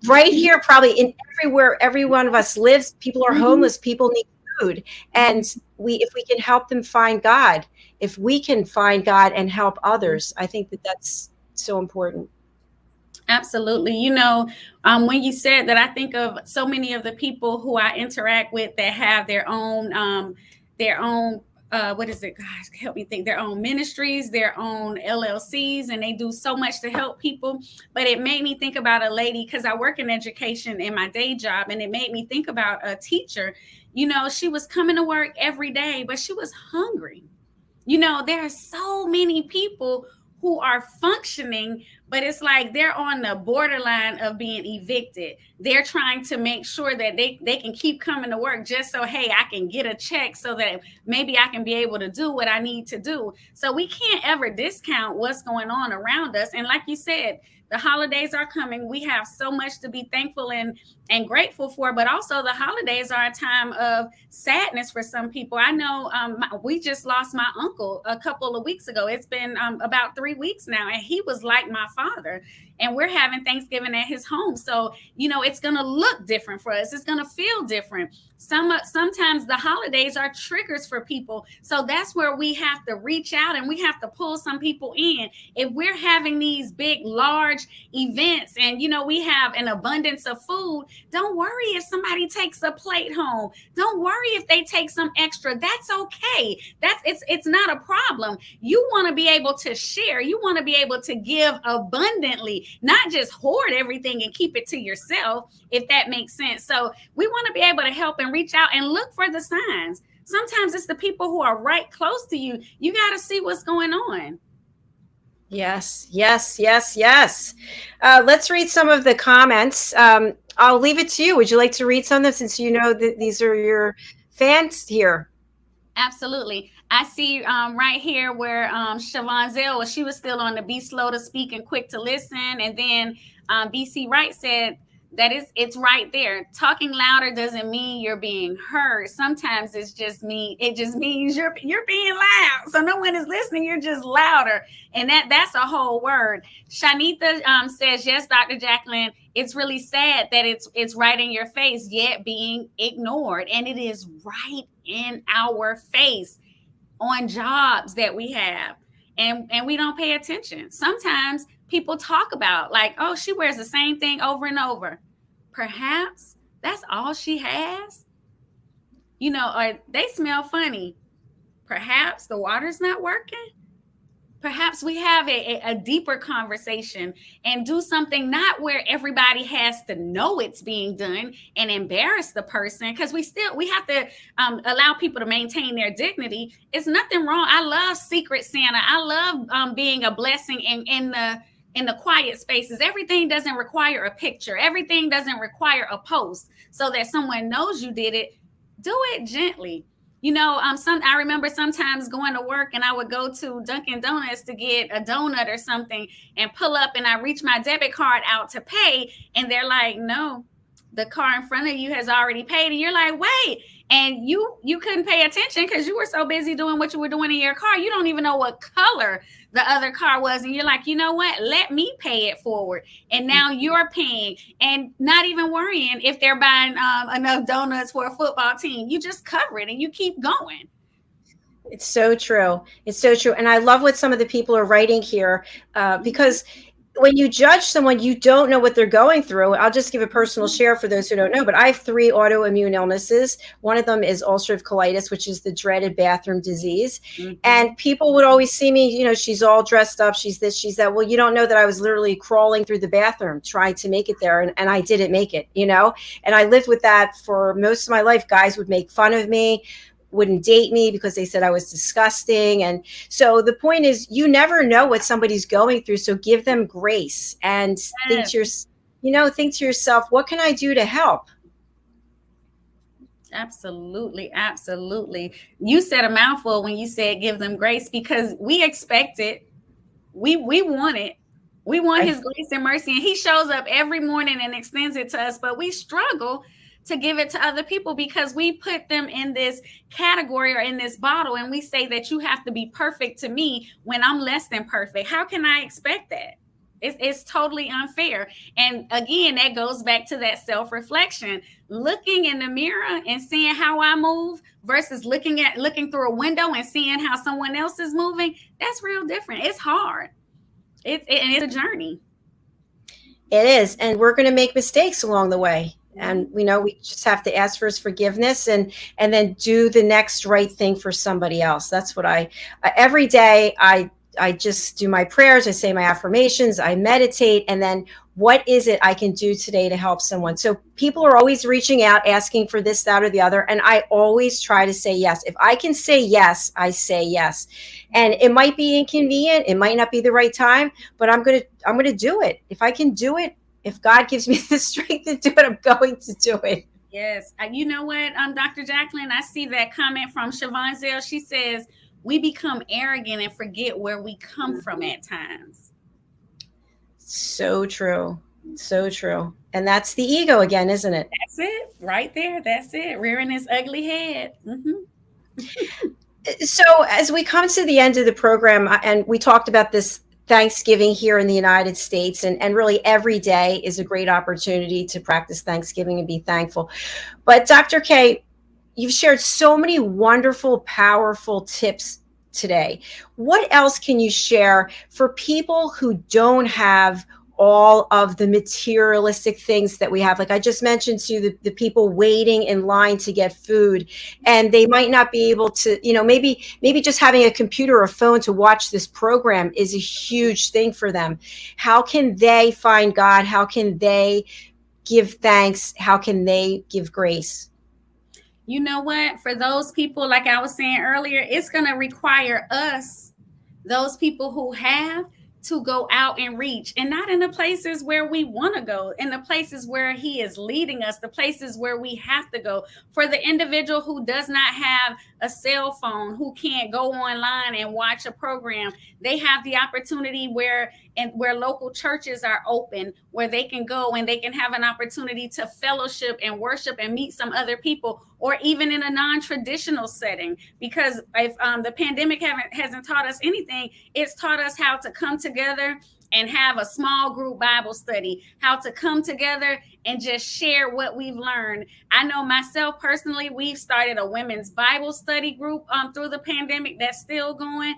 Right here, probably in everywhere every one of us lives, people are homeless, people need food. And if we can help them find God, if we can find God and help others, I think that that's so important. Absolutely. When you said that, I think of so many of the people who I interact with that have their own, what is it? Gosh, help me think. Their own ministries, their own LLCs, and they do so much to help people. But it made me think about a lady, because I work in education in my day job, and it made me think about a teacher. She was coming to work every day, but she was hungry. There are so many people who are functioning, but it's like they're on the borderline of being evicted. They're trying to make sure that they can keep coming to work just so, hey, I can get a check so that maybe I can be able to do what I need to do. So we can't ever discount what's going on around us. And like you said, the holidays are coming. We have so much to be thankful and grateful for, but also the holidays are a time of sadness for some people. I know we just lost my uncle a couple of weeks ago. It's been about 3 weeks now, and he was like my father. And we're having Thanksgiving at his home. So, it's going to look different for us. It's going to feel different. Sometimes the holidays are triggers for people. So that's where we have to reach out and we have to pull some people in. If we're having these big, large events and, we have an abundance of food, don't worry if somebody takes a plate home. Don't worry if they take some extra. That's okay. It's not a problem. You want to be able to share. You want to be able to give abundantly, not just hoard everything and keep it to yourself, if that makes sense. So we want to be able to help and reach out and look for the signs. Sometimes it's the people who are right close to you. You got to see what's going on. Yes, yes, yes, yes. Let's read some of the comments. I'll leave it to you. Would you like to read some of them, since you know that these are your fans here? Absolutely. I see right here where Siobhan Zell, she was still on the be slow to speak and quick to listen. And then BC Wright said that it's right there. Talking louder doesn't mean you're being heard. Sometimes it just means you're being loud. So no one is listening. You're just louder. And that's a whole word. Shanita says, yes, Dr. Jacalyn, it's really sad that it's right in your face, yet being ignored. And it is right in our face on jobs that we have. And we don't pay attention. Sometimes people talk about like, oh, she wears the same thing over and over. Perhaps that's all she has. Or they smell funny. Perhaps the water's not working. Perhaps we have a deeper conversation and do something not where everybody has to know it's being done and embarrass the person, because we have to allow people to maintain their dignity. It's nothing wrong. I love Secret Santa. I love being a blessing in the quiet spaces. Everything doesn't require a picture. Everything doesn't require a post so that someone knows you did it. Do it gently. I remember sometimes going to work and I would go to Dunkin' Donuts to get a donut or something and pull up and I reach my debit card out to pay. And they're like, no, the car in front of you has already paid. And you're like, wait. And you couldn't pay attention because you were so busy doing what you were doing in your car. You don't even know what color the other car was. And you're like, you know what? Let me pay it forward. And now you're paying and not even worrying if they're buying enough donuts for a football team. You just cover it and you keep going. It's so true. It's so true. And I love what some of the people are writing here, because when you judge someone, you don't know what they're going through. I'll just give a personal share for those who don't know, but I have 3 autoimmune illnesses. One of them is ulcerative colitis, which is the dreaded bathroom disease. Mm-hmm. And people would always see me, she's all dressed up. She's this, she's that. Well, you don't know that I was literally crawling through the bathroom trying to make it there. And I didn't make it, and I lived with that for most of my life. Guys would make fun of me, wouldn't date me because they said I was disgusting. And so the point is, you never know what somebody's going through. So give them grace and think to yourself, what can I do to help? Absolutely. Absolutely. You said a mouthful when you said give them grace, because we expect it. We want it. We want his grace and mercy. And he shows up every morning and extends it to us, but we struggle to give it to other people, because we put them in this category or in this bottle, and we say that you have to be perfect to me when I'm less than perfect. How can I expect that? It's totally unfair. And again, that goes back to that self-reflection, looking in the mirror and seeing how I move versus looking through a window and seeing how someone else is moving. That's real different. It's hard. It's a journey. It is. And we're going to make mistakes along the way. And we just have to ask for his forgiveness and then do the next right thing for somebody else. That's what every day I just do my prayers. I say my affirmations, I meditate, and then what is it I can do today to help someone? So people are always reaching out, asking for this, that, or the other. And I always try to say yes. If I can say yes, I say yes. And it might be inconvenient. It might not be the right time, but I'm going to do it. If I can do it, if God gives me the strength to do it, I'm going to do it. Yes. You know what, Dr. Jacalyn, I see that comment from Siobhan Zell. She says, we become arrogant and forget where we come from at times. So true. So true. And that's the ego again, isn't it? That's it right there. That's it. Rearing its ugly head. Mm-hmm. So as we come to the end of the program, and we talked about this Thanksgiving here in the United States, and really every day is a great opportunity to practice Thanksgiving and be thankful. But Dr. K, you've shared so many wonderful, powerful tips today. What else can you share for people who don't have all of the materialistic things that we have? Like I just mentioned to the people waiting in line to get food, and they might not be able to, maybe just having a computer or phone to watch this program is a huge thing for them. How can they find God? How can they give thanks? How can they give grace? You know what? For those people, like I was saying earlier, it's going to require us, those people who have, to go out and reach, and not in the places where we want to go, in the places where he is leading us, the places where we have to go. For the individual who does not have a cell phone, who can't go online and watch a program, they have the opportunity where local churches are open, where they can go and they can have an opportunity to fellowship and worship and meet some other people, or even in a non-traditional setting. Because if the pandemic hasn't taught us anything, it's taught us how to come together and have a small group Bible study, how to come together and just share what we've learned. I know myself personally, we've started a women's Bible study group through the pandemic that's still going,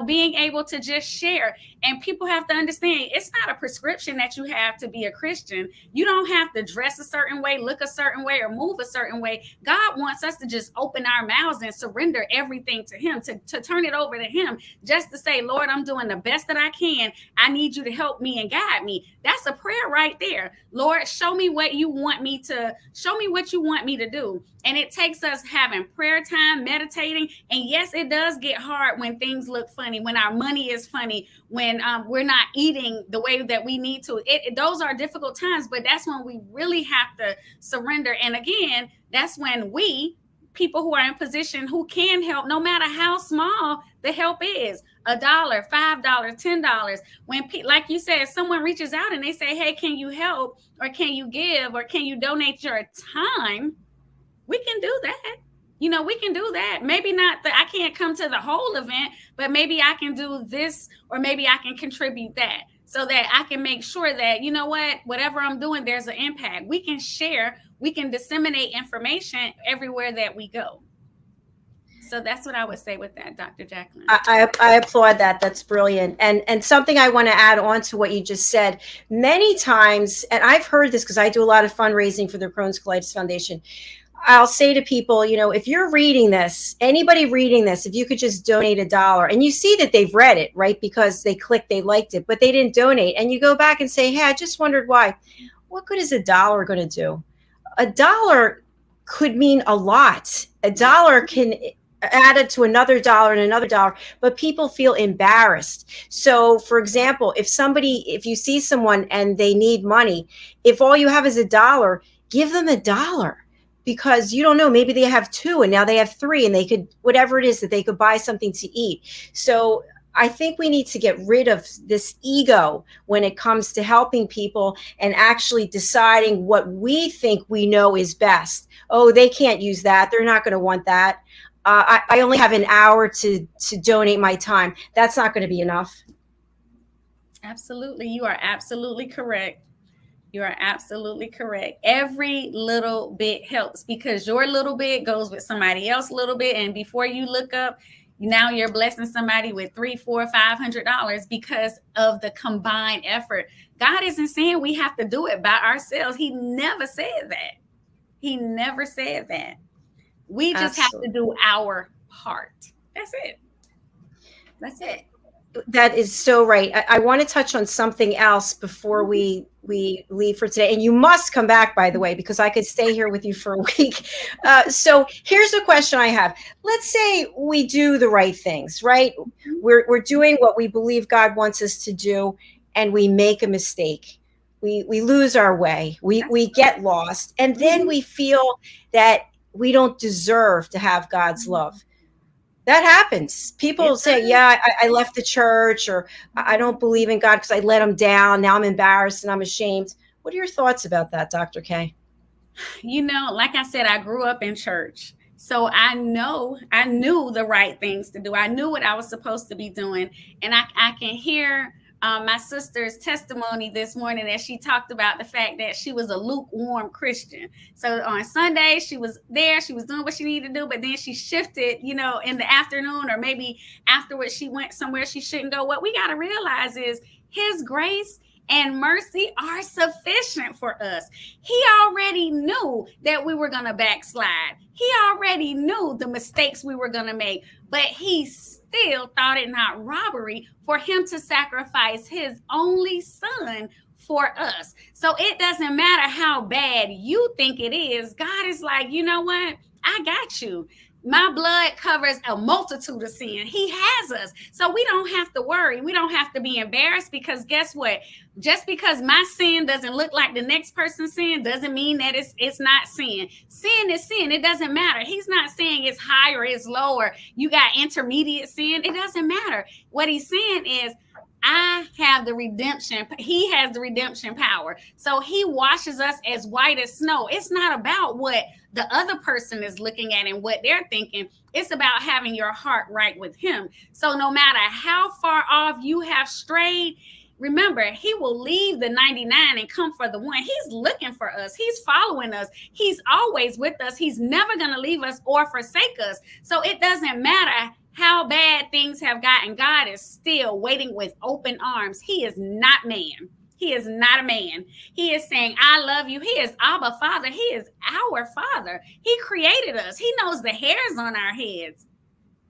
being able to just share. And people have to understand, it's not a prescription that you have to be a Christian. You don't have to dress a certain way, look a certain way, or move a certain way. God wants us to just open our mouths and surrender everything to him, to turn it over to him, just to say, Lord, I'm doing the best that I can. I need you to help me and guide me. That's a prayer right there. Lord, show me what you want me to do. And it takes us having prayer time, meditating. And yes, it does get hard when things look funny, when our money is funny, when we're not eating the way that we need to. Those are difficult times, but that's when we really have to surrender. And again, that's when people who are in position who can help, no matter how small the help is, $1, $5, $10. When, like you said, someone reaches out and they say, hey, can you help, or can you give, or can you donate your time? We can do that. We can do that. Maybe not I can't come to the whole event, but maybe I can do this, or maybe I can contribute that, so that I can make sure that, whatever I'm doing, there's an impact. We can share, we can disseminate information everywhere that we go. So that's what I would say with that, Dr. Jacalyn. I applaud that. That's brilliant. And something I want to add on to what you just said, many times, and I've heard this because I do a lot of fundraising for the Crohn's Colitis Foundation, I'll say to people, if you're reading this, anybody reading this, if you could just donate $1, and you see that they've read it, right? Because they clicked, they liked it, but they didn't donate. And you go back and say, hey, I just wondered why. What good is $1 going to do? $1 could mean a lot. $1 can add it to another $1 and another $1, but people feel embarrassed. So for example, if you see someone and they need money, if all you have is $1, give them $1. Because you don't know, maybe they have 2 and now they have 3, and they could, whatever it is, that they could buy something to eat. So I think we need to get rid of this ego when it comes to helping people and actually deciding what we think we know is best. Oh, they can't use that. They're not going to want that. I only have an hour to donate my time. That's not going to be enough. Absolutely. You are absolutely correct. You are absolutely correct. Every little bit helps because your little bit goes with somebody else's little bit. And before you look up, now you're blessing somebody with $300, $400, $500 because of the combined effort. God isn't saying we have to do it by ourselves. He never said that. He never said that. We just Absolutely. have to do our part. That's it. That's it. That is so right. I want to touch on something else before we leave for today. And you must come back, by the way, because I could stay here with you for a week. So here's a question I have. Let's say we do the right things, right? We're doing what we believe God wants us to do, and we make a mistake. We lose our way. We get lost. And then we feel that we don't deserve to have God's love. That happens. People say, yeah, I left the church, or I don't believe in God because I let him down. Now I'm embarrassed and I'm ashamed. What are your thoughts about that, Dr. K? You know, like I said, I grew up in church. So I knew the right things to do. I knew what I was supposed to be doing. And I can hear my sister's testimony this morning as she talked about the fact that she was a lukewarm Christian. So on Sunday, she was there, she was doing what she needed to do, but then she shifted, you know, in the afternoon or maybe afterwards she went somewhere she shouldn't go. What we got to realize is his grace and mercy are sufficient for us. He already knew that we were going to backslide. He already knew the mistakes we were going to make, but he still thought it not robbery for him to sacrifice his only son for us. So it doesn't matter how bad you think it is. God is like, you know what? I got you. My blood covers a multitude of sin. He has us. So we don't have to worry. We don't have to be embarrassed because guess what? Just because my sin doesn't look like the next person's sin doesn't mean that it's not sin. Sin is sin. It doesn't matter. He's not saying it's high or it's low or you got intermediate sin. It doesn't matter. What he's saying is, I have the redemption. He has the redemption power. So he washes us as white as snow. It's not about what the other person is looking at and what they're thinking. It's about having your heart right with him. So no matter how far off you have strayed, remember, he will leave the 99 and come for the one. He's looking for us. He's following us. He's always with us. He's never going to leave us or forsake us. So it doesn't matter how bad things have gotten. God is still waiting with open arms. He is not man. He is not a man. He is saying, I love you. He is Abba Father. He is our Father. He created us. He knows the hairs on our heads.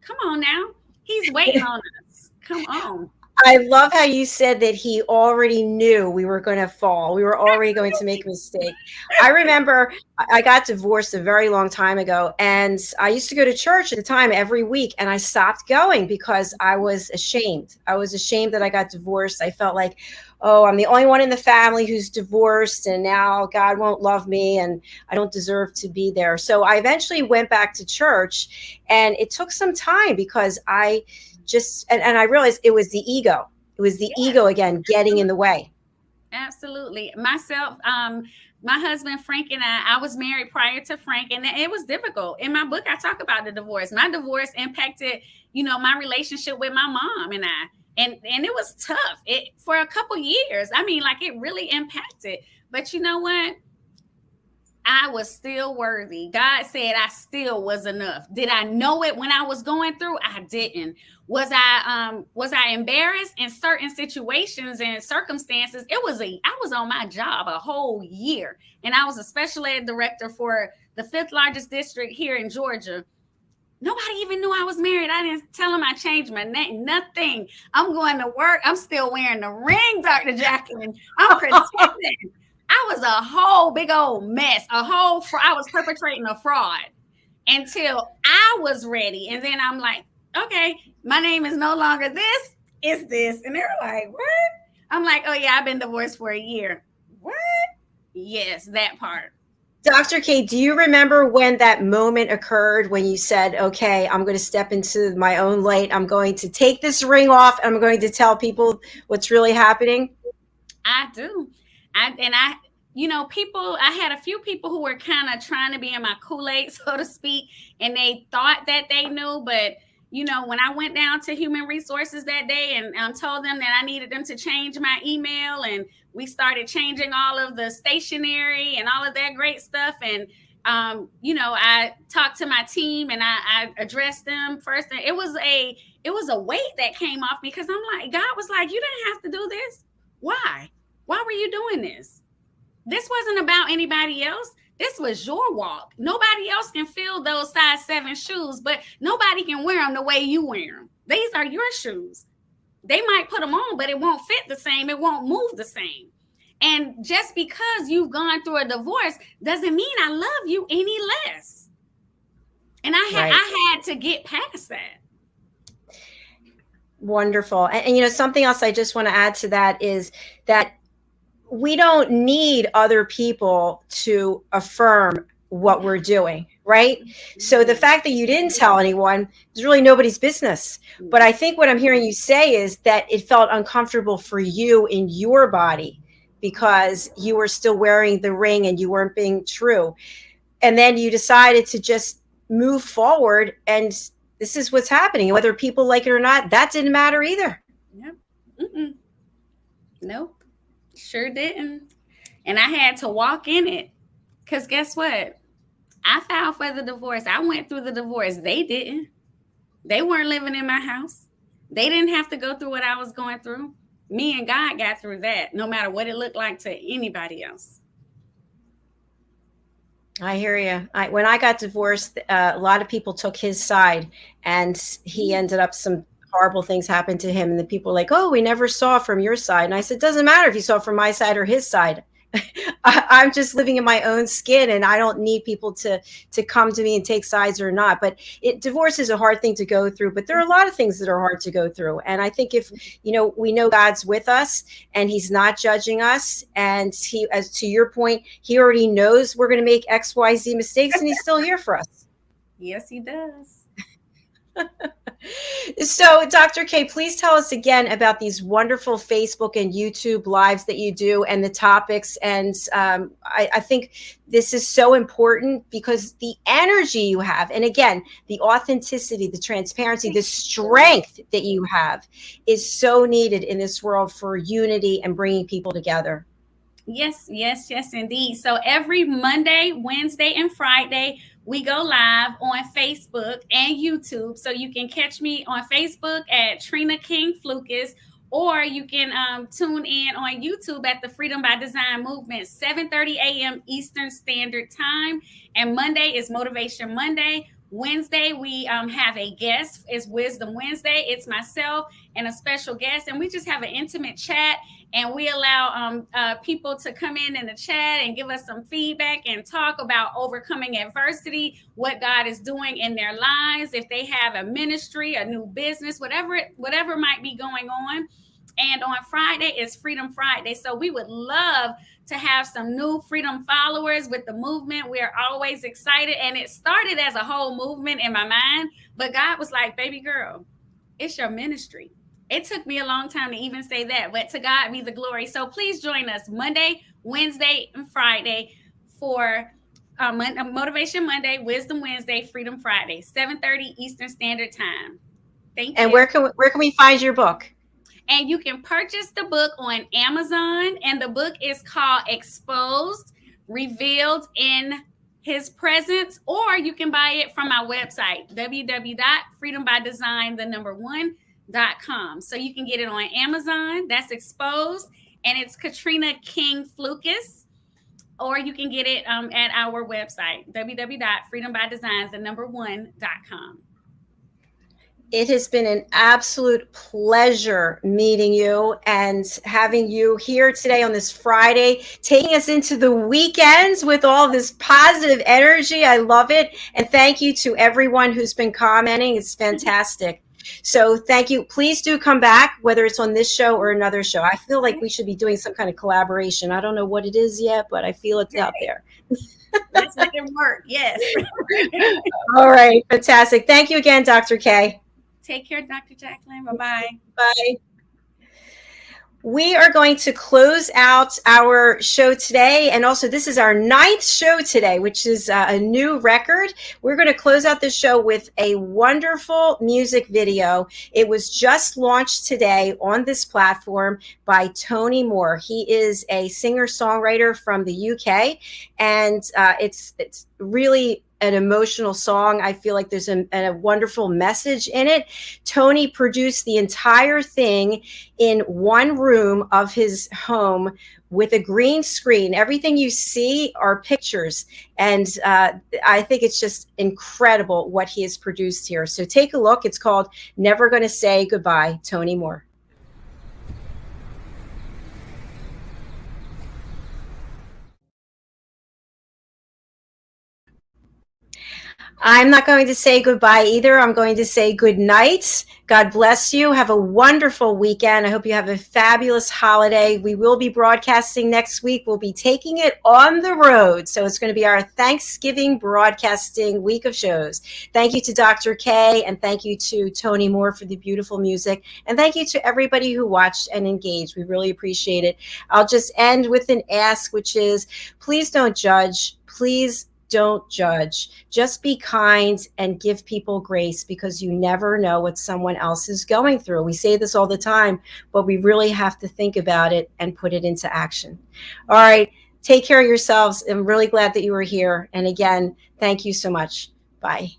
Come on now. He's waiting on us. Come on. I love how you said that he already knew we were going to fall. We were already going to make a mistake. I remember I got divorced a very long time ago, and I used to go to church at the time every week, and I stopped going because I was ashamed. I was ashamed that I got divorced. I felt like, oh, I'm the only one in the family who's divorced, and now God won't love me, and I don't deserve to be there. So I eventually went back to church, and it took some time because I just, and I realized it was the ego. It was the ego again, getting in the way. Absolutely. Myself, my husband, Frank, and I was married prior to Frank, and it was difficult. In my book, I talk about the divorce. My divorce impacted, you know, my relationship with my mom and I, and it was tough for a couple years. I mean, like it really impacted, but you know what? I was still worthy. God said I still was enough. Did I know it when I was going through? I didn't. Was I embarrassed in certain situations and circumstances? I was on my job a whole year, and I was a special ed director for the 5th largest district here in Georgia. Nobody even knew I was married. I didn't tell them I changed my name, nothing. I'm going to work. I'm still wearing the ring, Dr. Jacalyn. I'm pretending. I was a whole big old mess, I was perpetrating a fraud until I was ready. And then I'm like, okay, my name is no longer this, it's this. And they're like, what? I'm like, oh yeah, I've been divorced for a year. What? Yes, that part. Dr. K, do you remember when that moment occurred when you said, okay, I'm going to step into my own light. I'm going to take this ring off. And I'm going to tell people what's really happening? I do. I had a few people who were kind of trying to be in my Kool-Aid, so to speak, and they thought that they knew. But, when I went down to human resources that day and told them that I needed them to change my email, and we started changing all of the stationery and all of that great stuff. And, I talked to my team and I addressed them first. And it was a weight that came off me, because I'm like, God was like, you didn't have to do this. Why? Why were you doing this? This wasn't about anybody else. This was your walk. Nobody else can fill those size 7 shoes, but nobody can wear them the way you wear them. These are your shoes. They might put them on, but it won't fit the same. It won't move the same. And just because you've gone through a divorce doesn't mean I love you any less. And I had to get past that. Wonderful. And something else I just want to add to that is that we don't need other people to affirm what we're doing, right? So the fact that you didn't tell anyone is really nobody's business. But I think what I'm hearing you say is that it felt uncomfortable for you in your body because you were still wearing the ring and you weren't being true. And then you decided to just move forward, and this is what's happening. Whether people like it or not, that didn't matter either. Yep. Mm-mm. Nope. Sure didn't. And I had to walk in it, because guess what? I filed for the divorce. I went through the divorce. They didn't. They weren't living in my house. They didn't have to go through what I was going through. Me and God got through that, no matter what it looked like to anybody else. I hear you. When I got divorced, a lot of people took his side, and he ended up, some horrible things happened to him. And the people were like, oh, we never saw from your side. And I said, it doesn't matter if you saw from my side or his side. I'm just living in my own skin, and I don't need people to come to me and take sides or not. But divorce is a hard thing to go through, but there are a lot of things that are hard to go through. And I think if, we know God's with us and he's not judging us. And he, as to your point, he already knows we're going to make XYZ mistakes, and he's still here for us. Yes, he does. So, Dr. K, please tell us again about these wonderful Facebook and YouTube lives that you do and the topics. And I think this is so important because the energy you have, and again, the authenticity, the transparency, the strength that you have is so needed in this world for unity and bringing people together. Yes, indeed. So every Monday, Wednesday, and Friday, we go live on Facebook and YouTube. So you can catch me on Facebook at Trina King-Flucas, or you can tune in on YouTube at the Freedom by Design Movement, 7:30 a.m. Eastern Standard Time. And Monday is Motivation Monday. Wednesday, we have a guest. It's Wisdom Wednesday. It's myself and a special guest, and we just have an intimate chat, and we allow people to come in the chat and give us some feedback and talk about overcoming adversity, what God is doing in their lives, if they have a ministry, a new business, whatever might be going on. And on Friday is Freedom Friday. So we would love to have some new freedom followers with the movement. We are always excited. And it started as a whole movement in my mind. But God was like, baby girl, it's your ministry. It took me a long time to even say that. But to God be the glory. So please join us Monday, Wednesday, and Friday for Motivation Monday, Wisdom Wednesday, Freedom Friday, 7:30 Eastern Standard Time. Thank you. And where can we find your book? And you can purchase the book on Amazon. And the book is called Exposed, Revealed in His Presence. Or you can buy it from our website, www.freedombydesign1.com. So you can get it on Amazon. That's Exposed. And it's Katrina King-Flucas. Or you can get it at our website, www.freedombydesign1.com. It has been an absolute pleasure meeting you and having you here today on this Friday, taking us into the weekends with all this positive energy. I love it. And thank you to everyone who's been commenting. It's fantastic. So thank you. Please do come back, whether it's on this show or another show. I feel like we should be doing some kind of collaboration. I don't know what it is yet, but I feel it's out there. Let's make it work. Yes. All right. Fantastic. Thank you again, Dr. K. Take care, Dr. Jacalyn. Bye-bye. Bye. We are going to close out our show today. And also, this is our 9th show today, which is a new record. We're going to close out the show with a wonderful music video. It was just launched today on this platform by Tony Moore. He is a singer-songwriter from the UK, and it's really an emotional song. I feel like there's a wonderful message in it. Tony produced the entire thing in one room of his home with a green screen. Everything you see are pictures. And I think it's just incredible what he has produced here. So take a look. It's called Never Gonna Say Goodbye, Tony Moore. I'm not going to say goodbye either. I'm going to say good night. God bless you. Have a wonderful weekend. I hope you have a fabulous holiday. We will be broadcasting next week. We'll be taking it on the road. So it's going to be our Thanksgiving broadcasting week of shows. Thank you to Dr. K, and thank you to Tony Moore for the beautiful music. And thank you to everybody who watched and engaged. We really appreciate it. I'll just end with an ask, which is please don't judge. Please don't judge. Just be kind and give people grace, because you never know what someone else is going through. We say this all the time, but we really have to think about it and put it into action. All right. Take care of yourselves. I'm really glad that you were here. And again, thank you so much. Bye.